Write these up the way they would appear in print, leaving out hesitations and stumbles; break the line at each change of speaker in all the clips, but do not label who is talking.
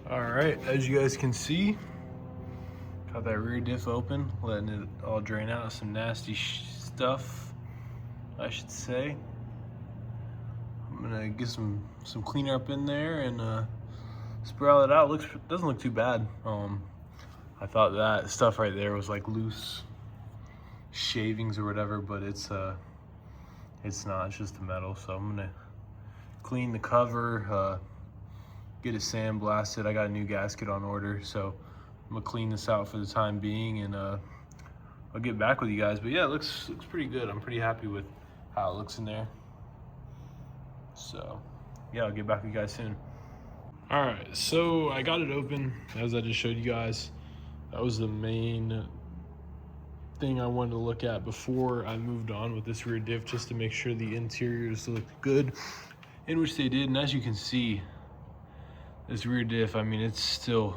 All right, as you guys can see, got that rear diff open, letting it all drain out some nasty stuff, I should say. I'm gonna get some cleaner up in there and spray all that out. Doesn't look too bad. I thought that stuff right there was like loose shavings or whatever, but it's not. It's just the metal. So I'm gonna clean the cover, get it sandblasted. I got a new gasket on order, so I'm gonna clean this out for the time being, and I'll get back with you guys. But yeah, it looks pretty good. I'm pretty happy with how it looks in there. So yeah, I'll get back with you guys soon. All right, so I got it open as I just showed you guys. That was the main thing I wanted to look at before I moved on with this rear diff, just to make sure the interiors looked good, in which they did. And as you can see, this rear diff, I mean, it's still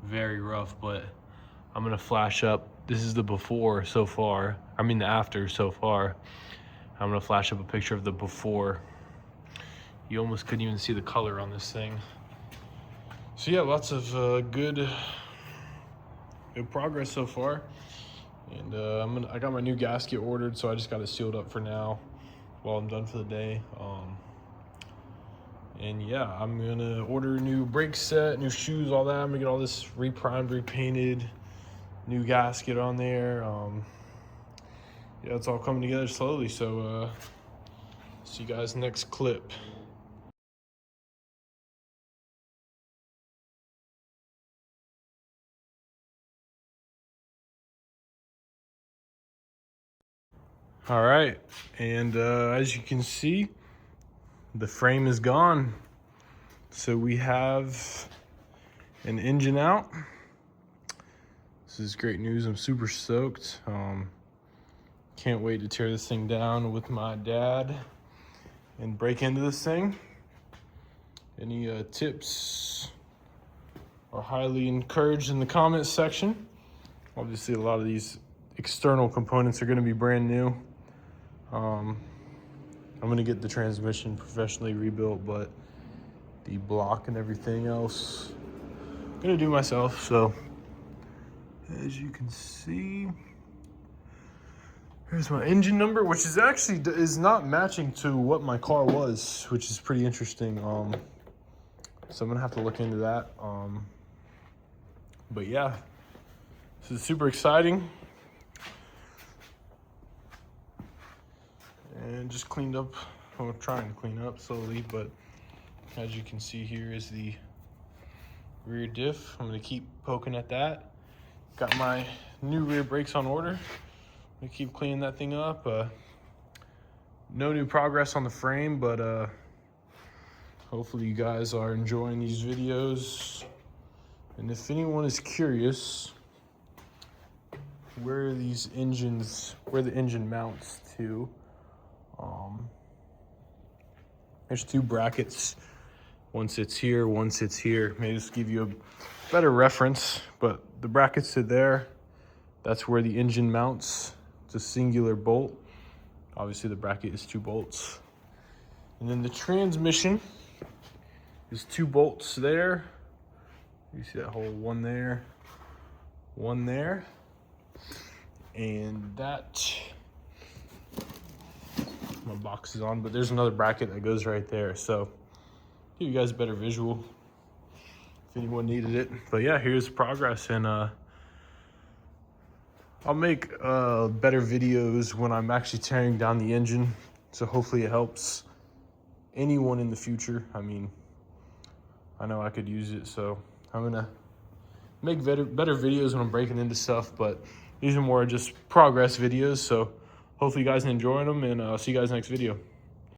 very rough, but I'm gonna flash up. This is the before so far. I mean the after so far. I'm gonna flash up a picture of the before. You almost couldn't even see the color on this thing. So yeah, lots of good progress so far. And I got my new gasket ordered, so I just got it sealed up for now while I'm done for the day. And yeah, I'm gonna order a new brake set, new shoes, all that. I'm gonna get all this reprimed, repainted, new gasket on there. Yeah, it's all coming together slowly. So see you guys next clip. All right, and as you can see, the frame is gone. So we have an engine out. This is great news. I'm super stoked. Can't wait to tear this thing down with my dad and break into this thing. Any tips are highly encouraged in the comments section. Obviously, a lot of these external components are going to be brand new. I'm going to get the transmission professionally rebuilt, but the block and everything else I'm going to do myself. So as you can see, here's my engine number, which is actually not matching to what my car was, which is pretty interesting. So I'm gonna have to look into that. But yeah, this is super exciting. And just cleaned up, well, trying to clean up slowly, but as you can see, here is the rear diff. I'm gonna keep poking at that. Got my new rear brakes on order. We keep cleaning that thing up. No new progress on the frame, but hopefully you guys are enjoying these videos. And if anyone is curious where the engine mounts to, there's two brackets. One sits here, one sits here. May just give you a better reference, but the brackets sit there. That's where the engine mounts. It's a singular bolt. Obviously the bracket is 2 bolts. And then the transmission is 2 bolts there. You see that hole, one there, and that, my box is on, but there's another bracket that goes right there. So give you guys a better visual if anyone needed it. But yeah, here's progress, and I'll make better videos when I'm actually tearing down the engine. So hopefully it helps anyone in the future. I mean, I know I could use it, so I'm gonna make better videos when I'm breaking into stuff, but these are more just progress videos. So hopefully you guys enjoy them, and I'll see you guys next video.